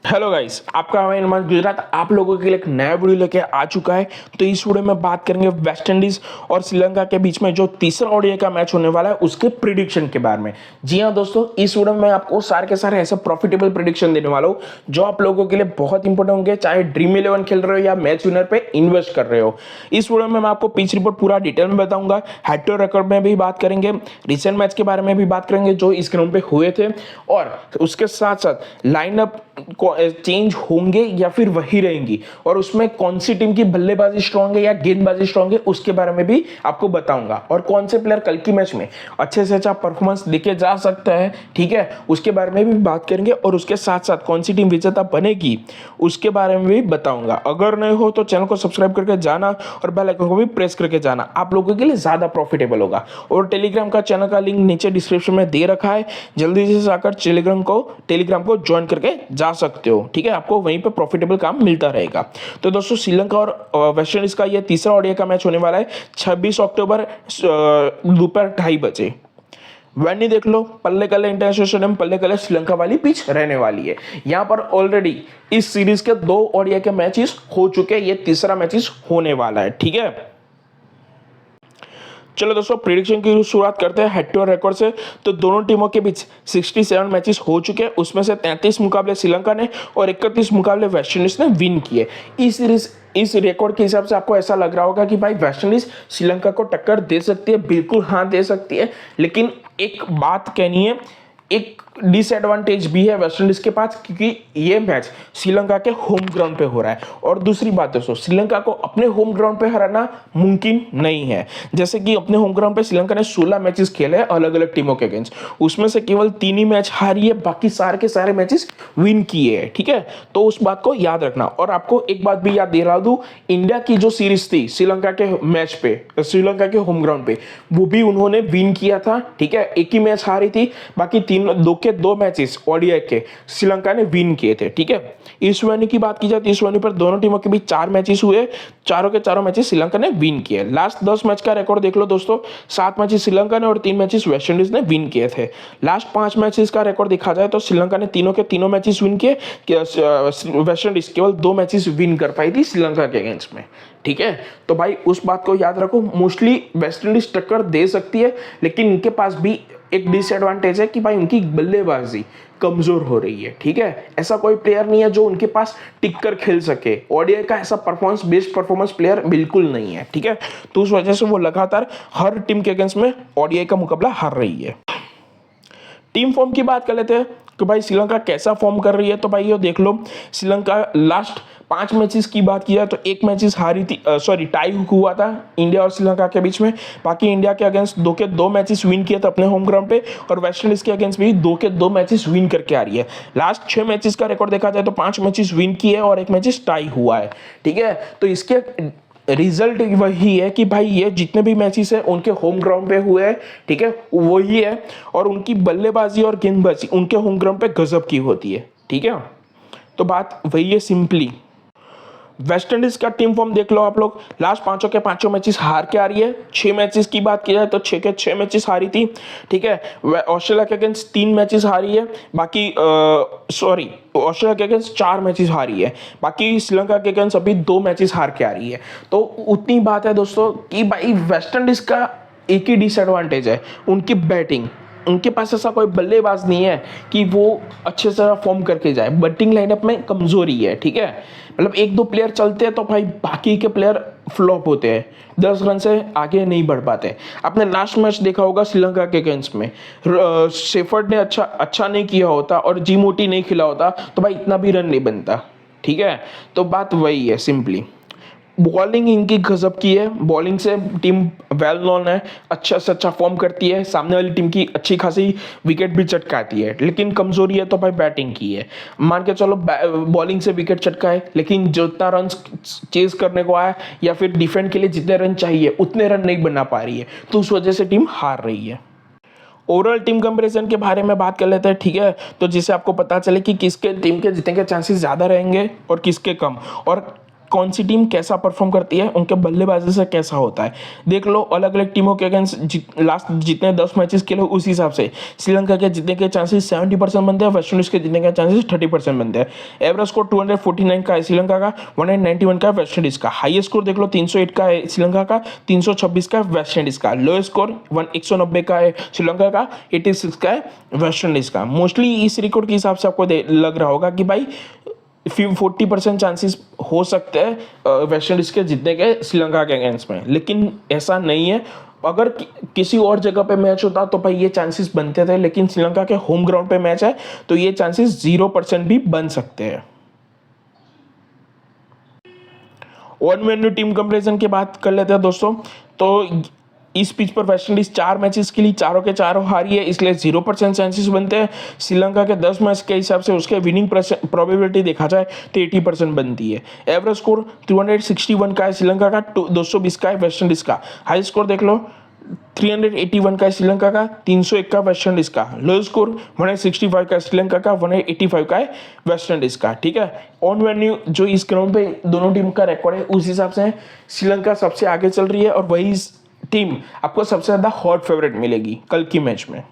Hello guys, आपका हमारे नमस्कार। गुजरात आप लोगों के लिए एक नया वीडियो लेके आ चुका है। तो इस वीडियो में बात करेंगे वेस्ट इंडीज और श्रीलंका के बीच में जो तीसरा ओडीआई का मैच होने वाला है उसके प्रिडिक्शन के बारे में। जी हाँ दोस्तों, इस वीडियो में आपको सारे के सारे ऐसे प्रॉफिटेबल प्रिडिक्शन देने वाला हूँ जो आप लोगों के लिए बहुत इंपॉर्टेंट होंगे, चाहे ड्रीम 11 खेल रहे हो या मैच विनर पे इन्वेस्ट कर रहे हो। इस वीडियो में मैं आपको पिच रिपोर्ट पूरा डिटेल में बताऊंगा, हेड टू रिकॉर्ड में भी बात करेंगे, रिसेंट मैच के बारे में भी बात करेंगे जो इस ग्राउंड पे हुए थे, और उसके साथ साथ लाइनअप चेंज होंगे या फिर वही रहेंगी, और उसमें कौन सी टीम की बल्लेबाजी स्ट्रांग है या गेंदबाजी स्ट्रांग है उसके बारे में भी आपको बताऊंगा, और कौन से प्लेयर कल की मैच में अच्छे से अच्छा परफॉर्मेंस देके जा सकता है, ठीक है, उसके बारे में भी बात करेंगे। और उसके साथ साथ कौन सी टीम विजेता बनेगी उसके बारे में भी बताऊंगा। अगर नहीं हो तो चैनल को सब्सक्राइब करके जाना और बेल आइकन को भी प्रेस करके जाना, आप लोगों के लिए ज्यादा प्रॉफिटेबल होगा। और टेलीग्राम का चैनल का लिंक नीचे डिस्क्रिप्शन में दे रखा है, जल्दी से जाकर टेलीग्राम को ज्वाइन करके जा सकते हो, ठीक है, आपको वहीं पे प्रॉफिटेबल काम मिलता रहेगा। तो दोस्तों, श्रीलंका और वेस्ट इंडीज का ये तीसरा ओडीआई का मैच होने वाला है 26 अक्टूबर दोपहर 2:30 बजे। वेन्यू देख लो, पल्लेकले इंटरनेशनल स्टेडियम, पल्लेकले श्रीलंका वाली पिच रहने वाली है। यहां पर ऑलरेडी इस सीरीज के 2 ओडीआई के मैचेस हो चुके हैं, ये तीसरा मैचेस होने वाला है, ठीक है। चलो दोस्तों, प्रिडिक्शन की शुरुआट करते हैं हेड टू हेड रिकॉर्ड से। तो दोनों टीमों के बीच 67 मैचेस हो चुके हैं, उसमें से 33 मुकाबले श्रीलंका ने और 31 मुकाबले वेस्ट इंडीज ने विन किए। इस रिकॉर्ड के हिसाब से आपको ऐसा लग रहा होगा कि भाई वेस्ट इंडीज श्रीलंका को टक्कर दे सकती है। बिल्कुल हाँ, दे सकती है, लेकिन एक बात कहनी है, एक डिसएडवांटेज भी है वेस्ट इंडीज के पास, क्योंकि ये मैच श्रीलंका के होम ग्राउंड पे हो रहा है। और दूसरी बात दोस्तों, श्रीलंका को अपने होम ग्राउंड पे हराना मुमकिन नहीं है। जैसे कि अपने होम ग्राउंड पे श्रीलंका ने 16 मैचेस खेले हैं अलग अलग टीमों के अगेंस्ट, उसमें से केवल 3 ही मैच हारी है, बाकी सारे के सारे मैचेस विन किए हैं, ठीक है। तो उस बात को याद रखना। और आपको एक बात भी याद दिला दूं, इंडिया की जो सीरीज थी श्रीलंका के मैच पे, श्रीलंका के होम ग्राउंड पे, वो भी उन्होंने विन किया था, ठीक है। एक ही मैच हारी थी, बाकी 2 मैचेस ओडीआई के श्रीलंका ने विन किए थे, ठीक है। इस वेन्यू की बात की जाए तो इस वेन्यू पर दोनों टीमों के बीच 4 मैचेस हुए, चारों के चारों मैचेस श्रीलंका ने विन किए। लास्ट 10 मैच का रिकॉर्ड देख लो दोस्तों, 7 मैचेस श्रीलंका ने और 3 मैचेस वेस्ट इंडीज ने विन किए थे। लास्ट 5 मैचेस का रिकॉर्ड देखा जाए तो श्रीलंका ने तीनों के तीनों मैचेस विन किए, वेस्ट इंडीज केवल 2 मैचेस विन कर पाई थी श्रीलंका के अगेंस्ट में, ठीक है। तो भाई उस बात को याद रखो, मोस्टली वेस्ट इंडीज टक्कर दे सकती है, लेकिन इनके पास भी एक डिसएडवांटेज है कि भाई उनकी बल्लेबाजी कमजोर हो रही है, ठीक है। ऐसा कोई प्लेयर नहीं है जो उनके पास टिक कर खेल सके। ओडीआई का ऐसा परफॉर्मेंस बेस्ड परफॉर्मेंस प्लेयर बिल्कुल नहीं है, ठीक है। तो उस वजह से वो लगातार हर टीम के अगेंस्ट में ओडीआई का मुकाबला हार रही है। टीम फॉर्म की बात कर लेते हैं कि भाई श्रीलंका कैसा फॉर्म कर रही है। तो भाई ये देख लो, श्रीलंका लास्ट 5 मैचेस की बात की जाए तो 1 मैचेस हारी थी, टाई हुआ था इंडिया और श्रीलंका के बीच में। बाकी इंडिया के अगेंस्ट 2 के 2 मैचेस विन किए थे अपने होम ग्राउंड पे, और वेस्ट इंडीज के अगेंस्ट भी 2 के 2 मैचेस विन करके आ रही है। लास्ट 6 मैचेस का रिकॉर्ड देखा जाए तो 5 मैचेस विन किए और 1 मैचेस टाई हुआ है, ठीक है। तो इसके रिजल्ट वही है कि भाई ये जितने भी मैचेस है उनके होम ग्राउंड पे हुए हैं, ठीक है, वही है। और उनकी बल्लेबाजी और गेंदबाजी उनके होम ग्राउंड पे गजब की होती है, ठीक है। तो बात वही है सिंपली। वेस्ट इंडीज का टीम फॉर्म देख लो आप लोग, लास्ट 5 के 5 मैचेस हार के आ रही है। 6 मैचेस की बात की जाए तो 6 के 6 मैचेस हारी थी, ठीक है। ऑस्ट्रेलिया के अगेंस्ट 3 मैचेस हारी है, बाकी ऑस्ट्रेलिया के अगेंस्ट 4 मैचेस हारी है, बाकी श्रीलंका के अगेंस्ट अभी 2 मैचेस हार के आ रही है। तो उतनी बात है दोस्तों कि भाई वेस्ट इंडीज का एक ही डिसएडवांटेज है, उनकी बैटिंग। उनके पास ऐसा कोई बल्लेबाज नहीं है कि वो अच्छे से फॉर्म करके जाए। बैटिंग लाइनअप में कमजोरी है, ठीक है। मतलब 1-2 प्लेयर चलते हैं तो भाई बाकी के प्लेयर फ्लॉप होते हैं, 10 रन से आगे नहीं बढ़ पाते। आपने लास्ट मैच देखा होगा श्रीलंका के अगेंस्ट में, शेफर्ड ने अच्छा नहीं किया होता और जी मोटी नहीं खिला होता तो भाई इतना भी रन नहीं बनता, ठीक है। तो बात वही है सिंपली। बॉलिंग इनकी गजब की है, बॉलिंग से टीम वेल नोन है, अच्छा से अच्छा फॉर्म करती है, सामने वाली टीम की अच्छी खासी विकेट भी चटकाती है। लेकिन कमजोरी है तो भाई बैटिंग की है। मान के चलो बॉलिंग से विकेट चटकाए, लेकिन जितना रन चेज करने को आया या फिर डिफेंड के लिए जितने रन चाहिए उतने रन नहीं बना पा रही है, तो उस वजह से टीम हार रही है। ओवरऑल टीम कंपैरिजन के बारे में बात कर लेते हैं, ठीक है। तो जिससे आपको पता चले कि किसके टीम के जीतने के चांसेस ज़्यादा रहेंगे और किसके कम, और कौन सी टीम कैसा परफॉर्म करती है, उनके बल्लेबाजी से कैसा होता है। देख लो अलग अलग टीमों के अगेंस्ट लास्ट जितने 10 मैचेस खेले उस हिसाब से श्रीलंका के जीतने के चांसेस 70% बनते हैं, वेस्ट इंडीज के जीतने के चांसेस 30% बनते हैं। एवरेज स्कोर 249 का है श्रीलंका का, 191 का है वेस्ट इंडीज का। हाईएस्ट स्कोर देख लो 308 का है श्रीलंका का, 326 का है वेस्ट इंडीज का। लोएस्ट स्कोर 190 का है श्रीलंका का, 86 का है वेस्ट इंडीज का। मोस्टली इस रिकॉर्ड के हिसाब से आपको लग रहा होगा कि भाई 40% चांसेस हो सकते हैं वेस्ट इंडीज के जीतने के श्रीलंका के अगेंस्ट में, लेकिन ऐसा नहीं है। अगर किसी और जगह पे मैच होता तो भाई ये चांसेस बनते थे, लेकिन श्रीलंका के होम ग्राउंड पे मैच है तो ये चांसेस 0% भी बन सकते हैं। वन वेन्यू टीम कंपैरिजन की बात कर लेते हैं दोस्तों। तो इस पिच पर वेस्ट इंडीज 4 मैचेस के लिए चारों के चारों हारी है, इसलिए 0% चांसेस बनते हैं। श्रीलंका के 10 मैच के हिसाब से उसके विनिंग प्रोबेबिलिटी देखा जाए तो 80% बनती है। एवरेज स्कोर 261 का है श्रीलंका का, 220 का है वेस्ट इंडीज का। हाई स्कोर देख लो 381 का है श्रीलंका का, 301 का वेस्ट इंडीज का। लो स्कोर 165 का श्रीलंका का, 185 का है वेस्ट इंडीज का। ठीक है, ऑन वेन्यू जो इस ग्राउंड पे दोनों टीम का रिकॉर्ड है उस हिसाब से श्रीलंका सबसे आगे चल रही है और वही टीम आपको सबसे ज्यादा हॉट फेवरेट मिलेगी कल की मैच में।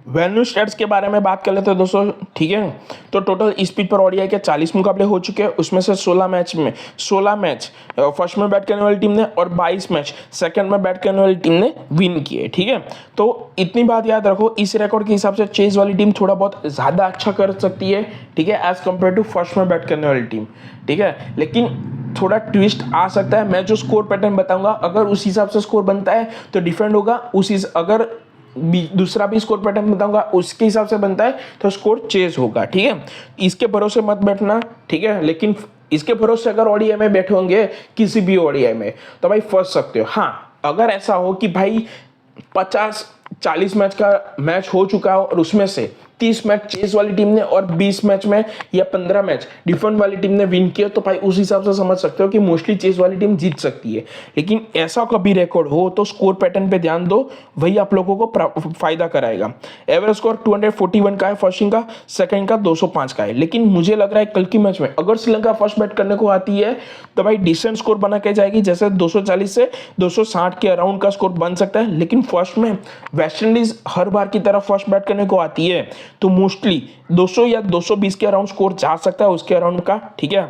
वेन्यू स्टैट्स के बारे में बात कर लेते हैं दोस्तों। ठीक है, तो टोटल इस पिच पर ओडीआई के 40 मुकाबले हो चुके हैं, उसमें से 16 मैच फर्स्ट में बैट करने वाली टीम ने और 22 मैच सेकंड में बैट करने वाली टीम ने विन किए। ठीक है, तो इतनी बात याद रखो, इस रिकॉर्ड के हिसाब से चेज वाली टीम थोड़ा बहुत ज़्यादा अच्छा कर सकती है। ठीक है, एज कम्पेयर टू फर्स्ट में बैट करने वाली टीम। ठीक है, लेकिन थोड़ा ट्विस्ट आ सकता है। मैं जो स्कोर पैटर्न बताऊंगा अगर उस हिसाब से स्कोर बनता है तो डिफरेंट होगा, अगर दूसरा भी स्कोर पैटर्न बताऊंगा उसके हिसाब से बनता है तो स्कोर चेज होगा। ठीक है, इसके भरोसे मत बैठना। ठीक है, लेकिन इसके भरोसे अगर ओडीआई में बैठे होंगे किसी भी ओडीआई में तो भाई फंस सकते हो। हाँ, अगर ऐसा हो कि भाई 50-40 मैच का मैच हो चुका हो और उसमें से 30 मैच चेस वाली टीम ने और 20 मैच में या 15 मैच डिफेंड वाली टीम ने विन किया, तो भाई उस हिसाब से समझ सकते हो कि मोस्टली चेस वाली टीम जीत सकती है। लेकिन ऐसा कभी रिकॉर्ड हो तो स्कोर पैटर्न पे ध्यान दो, वही आप लोगों को फायदा कराएगा। एवरेज स्कोर 241 का है फर्स्ट का, सेकंड का 205 का है। लेकिन मुझे लग रहा है कल की मैच में अगर श्रीलंका फर्स्ट बैट करने को आती है तो भाई डिसेंट स्कोर बना के जाएगी, जैसे 240 से 260 के अराउंड का स्कोर बन सकता है। लेकिन फर्स्ट में वेस्ट इंडीज हर बार की तरह फर्स्ट बैट करने को आती है तो मोस्टली 200 या 220 के अराउंड स्कोर जा सकता है उसके अराउंड का। ठीक है,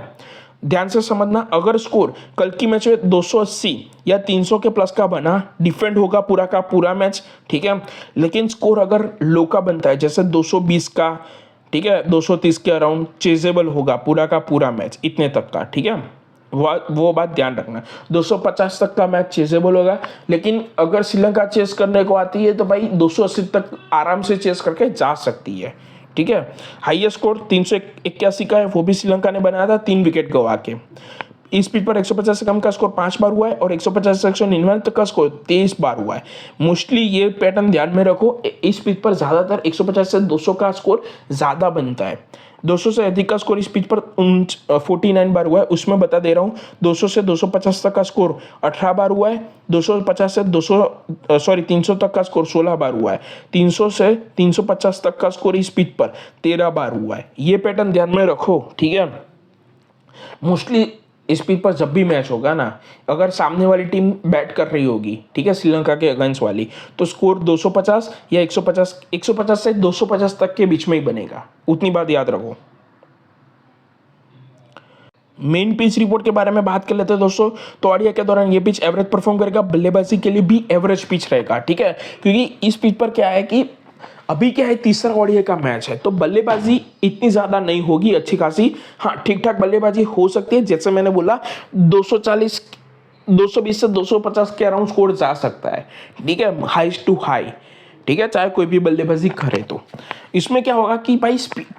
ध्यान से समझना, अगर स्कोर कल की मैच में 280 या 300 के प्लस का बना, डिफेंड होगा पूरा का पूरा मैच। ठीक है, लेकिन स्कोर अगर लो का बनता है जैसे 220 का, ठीक है, 230 के अराउंड चेजेबल होगा पूरा का पूरा मैच इतने तक का। ठीक है, वो बात ध्यान रखना, 250 तक का मैच चेजेबल होगा। लेकिन अगर श्रीलंका चेस करने को आती है तो भाई 280 तक आराम से चेस करके जा सकती है। ठीक है, हाईएस्ट स्कोर 381 का है, वो भी श्रीलंका ने बनाया था 3 विकेट गवा के। इस पिच पर 150 से कम का स्कोर 5 बार हुआ है और 150 से 199 तक का स्कोर 23 बार हुआ है। मोस्टली ये पैटर्न ध्यान में रखो, इस पिच पर ज्यादातर 150 से 200 का स्कोर ज्यादा बनता है। 200 से अधिक का स्कोर इस पिच पर 49 बार हुआ है, उसमें बता दे रहा हूँ। 200 से 250 तक का स्कोर 18 बार हुआ है। 250 से 300 तक का स्कोर 16 बार हुआ है। 300 से 350 तक का स्कोर इस पिच पर 13 बार हुआ है। ये पैटर्न ध्यान में रखो। ठीक है, मोस्टली इस पिच पर जब भी मैच होगा ना, अगर सामने वाली टीम बैट कर रही होगी, ठीक है, श्रीलंका के अगेंस्ट वाली, तो स्कोर 250 या 150 से 250 तक के बीच में ही बनेगा। उतनी बात याद रखो। मेन पिच रिपोर्ट के बारे में बात कर लेते हैं दोस्तों। तो ओडीआई के दौरान ये पिच एवरेज परफॉर्म करेगा, बल्लेबाजी के लिए भी एवरेज पिच रहेगा। ठीक है, क्योंकि इस पिच पर क्या है कि अभी क्या है, तीसरा ओडीआई का मैच है तो बल्लेबाजी इतनी ज्यादा नहीं होगी, अच्छी खासी, हाँ ठीक ठाक बल्लेबाजी हो सकती है। जैसे मैंने बोला 220 से 250 के अराउंड स्कोर जा सकता है। ठीक है, हाईस्ट टू हाई। ठीक है, चाहे कोई भी बल्लेबाजी करे तो इसमें क्या होगा कि भाई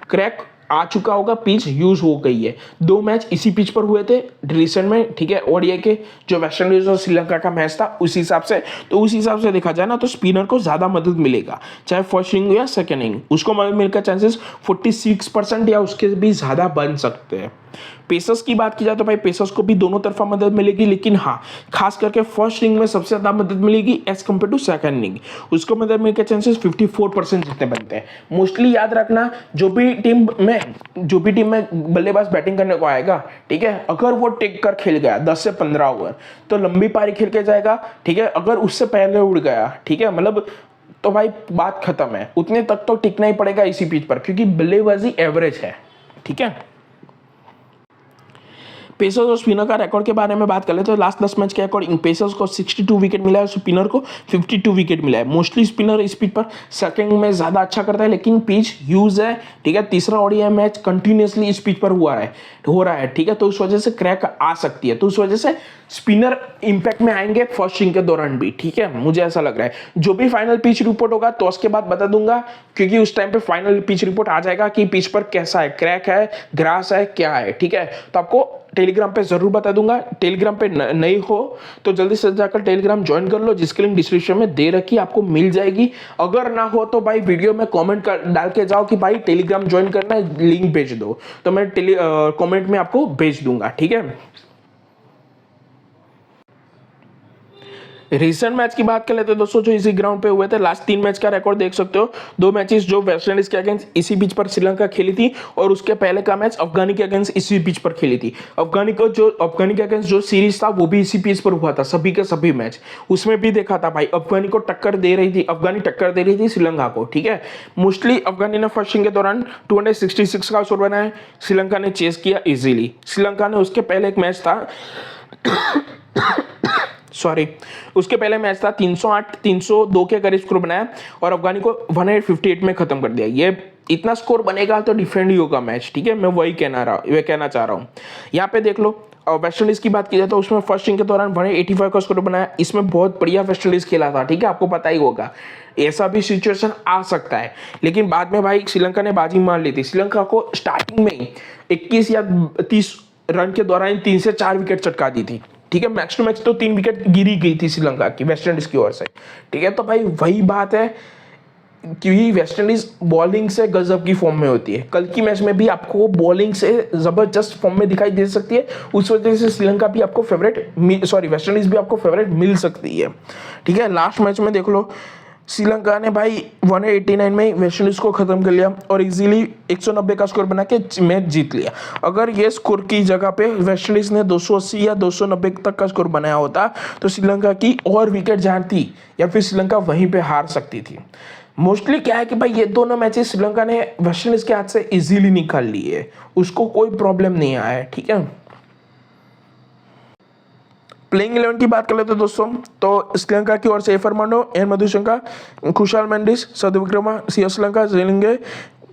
क्रैक आ चुका होगा, पिच यूज हो गई है। 2 मैच इसी पिच पर हुए थे रिसेंट में। ठीक है, ओडीआई के जो वेस्ट इंडीज और श्रीलंका का मैच था उस हिसाब से, तो उस हिसाब से देखा जाए ना तो स्पिनर को ज्यादा मदद मिलेगा, चाहे फर्स्ट इनिंग या सेकेंड इनिंग, उसको मदद मिलकर चांसेस 46% या उसके भी ज्यादा बन सकते हैं। पेसर्स की बात की जाए तो भाई पेसर्स को भी दोनों तरफा मदद मिलेगी, लेकिन हाँ खास करके फर्स्ट इनिंग में सबसे ज्यादा मदद मिलेगी as compare to second inning. उसको मदद मिलने के चांसेस 54% जितने बनते हैं। मोस्टली याद रखना, जो भी टीम में बल्लेबाज बैटिंग करने को आएगा, ठीक है, अगर वो टिक कर खेल गया 10 से 15 ओवर तो लंबी पारी खेल के जाएगा, ठीक है। अगर उससे पहले उड़ गया, ठीक है, मतलब तो भाई बात खत्म है, उतने तक तो टिकना ही पड़ेगा इसी पिच पर, क्योंकि बल्लेबाजी एवरेज है, ठीक है। पेसर्स और स्पिनर का रिकॉर्ड के बारे में बात कर ले तो लास्ट 10 मैच के अकॉर्डिंग पेसर्स को 62 विकेट मिला है, स्पिनर को 52 विकेट मिला है। मोस्टली स्पिनर इस पिच पर सेकंड में ज्यादा अच्छा करता है, लेकिन पिच यूज है, ठीक है। तीसरा ओडीआई मैच कंटिन्यूअसली इस पिच पर हो रहा है, ठीक है, तो उस वजह से क्रैक आ सकती है, तो उस वजह से स्पिनर इंपैक्ट में आएंगे फर्स्ट इनिंग के दौरान भी, ठीक है, मुझे ऐसा लग रहा है। जो भी फाइनल पिच रिपोर्ट होगा तो उसके बाद बता दूंगा, क्योंकि उस टाइम पे फाइनल पिच रिपोर्ट आ जाएगा कि पिच पर कैसा है, क्रैक है, ग्रास है, क्या है, ठीक है। तो आपको टेलीग्राम पे जरूर बता दूंगा। टेलीग्राम पे नहीं हो तो जल्दी से जाकर टेलीग्राम ज्वाइन कर लो, जिसकी लिंक डिस्क्रिप्शन में दे रखी, आपको मिल जाएगी। अगर ना हो तो भाई वीडियो में कमेंट डाल के जाओ कि भाई टेलीग्राम ज्वाइन करना है, लिंक भेज दो, तो मैं कमेंट में आपको भेज दूंगा, ठीक है। रिसेंट मैच की बात कर लेते हैं दोस्तों, जो इसी ग्राउंड पे हुए थे। लास्ट 3 मैच का रिकॉर्ड देख सकते हो। 2 मैचेस जो वेस्ट इंडीज के अगेंस्ट इसी पिच पर श्रीलंका खेली थी, और उसके पहले का मैच अफगानी के अगेंस्ट इसी पिच पर खेली थी। अफगानी के अगेंस्ट जो सीरीज था वो भी इसी पिच पर हुआ था, सभी के सभी मैच। उसमें भी देखा था भाई अफगानी टक्कर दे रही थी श्रीलंका को, ठीक है। मोस्टली अफगानी ने फर्स्ट इनिंग के दौरान 266 का स्कोर बनाया, श्रीलंका ने चेस किया इजीली। श्रीलंका ने उसके पहले एक मैच था उसके पहले मैच था 308 302 के करीब स्कोर बनाया, और अफगानी को 158 में खत्म कर दिया। ये इतना स्कोर बनेगा तो डिफरेंट ही होगा मैच, ठीक है, मैं वही कहना चाह रहा हूँ। यहाँ पे देख लो, वेस्ट इंडीज की बात की जाए तो उसमें फर्स्ट इनिंग के दौरान 185 का स्कोर बनाया। इसमें बहुत बढ़िया वेस्ट इंडीज खेला था, ठीक है, आपको पता ही होगा। ऐसा भी सिचुएशन आ सकता है, लेकिन बाद में भाई श्रीलंका ने बाजी मार ली थी। श्रीलंका को स्टार्टिंग में ही 21 या 30 रन के दौरान 3 से 4 विकेट चटका दी थी, ठीक है। मैच टू मैच तो 3 विकेट गिरी गई थी श्रीलंका की वेस्ट इंडीज की ओर से, ठीक है। तो भाई वही बात है कि वेस्ट इंडीज बॉलिंग से गजब की फॉर्म में होती है। कल की मैच में भी आपको बॉलिंग से जबरदस्त फॉर्म में दिखाई दे सकती है, उस वजह से श्रीलंका भी आपको वेस्ट इंडीज भी आपको फेवरेट मिल सकती है, ठीक है। लास्ट मैच में देख लो, श्रीलंका ने भाई 189 में वेस्ट इंडीज को खत्म कर लिया और इजीली 190 का स्कोर बना के मैच जीत लिया। अगर ये स्कोर की जगह पे वेस्ट इंडीज ने 280 या 290 तक का स्कोर बनाया होता तो श्रीलंका की और विकेट जाती या फिर श्रीलंका वहीं पे हार सकती थी। मोस्टली क्या है कि भाई ये दोनों मैचेस श्रीलंका ने वेस्ट इंडीज के हाथ से इजीली निकाल लिए, उसको कोई प्रॉब्लम नहीं आया है, ठीक है। प्लेइंग 11 की बात कर लेते हैं दोस्तों, तो श्रीलंका की ओर से फर्नांडो, एन मधुशंका, खुशाल मेंडिस, सदविक्रमा, सी श्रीलंका, जेलिंगे,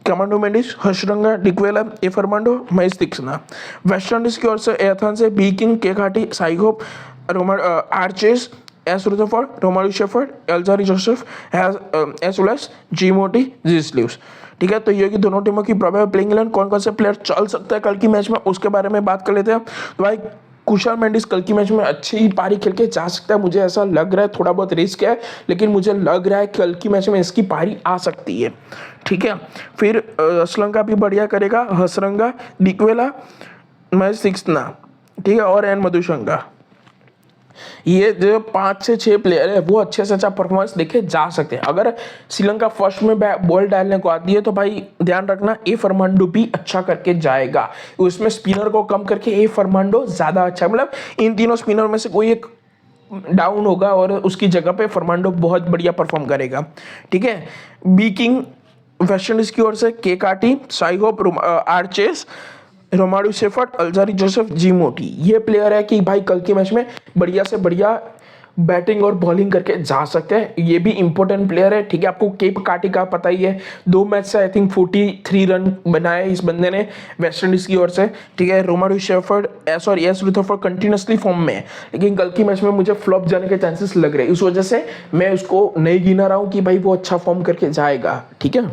Kamindu Mendis, Hasaranga, Dickwella, A Fernando, Mahesh Theekshana. West Indies की ओर से एथन से बी किंग, के घाटी, साई होप, आर्चेस, S Rutherford, Romario Shepherd, Alzarri Joseph, S वेल जी मोटी, जी स्लीव्स, ठीक है। तो ये कि दोनों टीमों की प्रोबेबल प्लेइंग 11 कौन कौन से प्लेयर चल सकता है कल की मैच में, उसके बारे में बात कर लेते हैं। तो भाई कुशाल मेंडिस कल की मैच में अच्छी ही पारी खेल के जा सकता है, मुझे ऐसा लग रहा है। थोड़ा बहुत रिस्क है, लेकिन मुझे लग रहा है कल की मैच में इसकी पारी आ सकती है, ठीक है। फिर श्रीलंका भी बढ़िया करेगा, हसरंगा, डिक्वेला, महेश तीक्ष्णा, ठीक है, और एन मधुशंका। ये जो 5 से 6 प्लेयर है वो अच्छे से अच्छा परफॉर्मेंस देखे जा सकते हैं। अगर श्रीलंका फर्स्ट में बॉल डालने को आती है तो भाई ध्यान रखना ए फर्नांडो भी अच्छा करके जाएगा, उसमें स्पिनर को कम करके ए फर्नांडो ज्यादा अच्छा, मतलब इन तीनों स्पिनर में से कोई एक डाउन होगा और उसकी जगह पे फर्नांडो बहुत बढ़िया परफॉर्म करेगा, ठीक है। बी किंग वेस्ट इंडीज की ओर से के काटी, साई होप, आर्चेस, Romario Shepherd, Alzarri Joseph, G Motie. ये प्लेयर है कि भाई कल के मैच में बढ़िया से बढ़िया बैटिंग और बॉलिंग करके जा सकते हैं, ये भी इंपॉर्टेंट प्लेयर है, ठीक है। आपको केप काटी का पता ही है, 2 मैच से आई थिंक 43 रन बनाए इस बंदे ने वेस्ट इंडीज की ओर से, ठीक है। Romario shepherd S Rutherford continuously form में है, लेकिन कल की मैच में मुझे फ्लॉप जाने के चांसेस लग रहे हैं, इस वजह से मैं उसको नहीं गिना रहा हूँ कि भाई वो अच्छा फॉर्म करके जाएगा, ठीक है।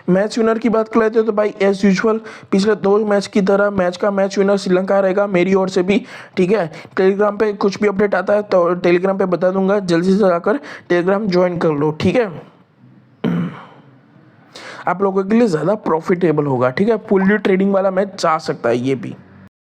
मैच विनर की बात कर लेते हो तो भाई एज यूजुअल पिछले 2 मैच की तरह मैच विनर श्रीलंका रहेगा मेरी ओर से भी, ठीक है। टेलीग्राम पे कुछ भी अपडेट आता है तो टेलीग्राम पे बता दूंगा, जल्दी से जाकर टेलीग्राम ज्वाइन कर लो, ठीक है। आप लोगों के लिए ज़्यादा प्रॉफिटेबल होगा। ठीक है, फुल्ली ट्रेडिंग वाला मैच जा सकता है ये भी।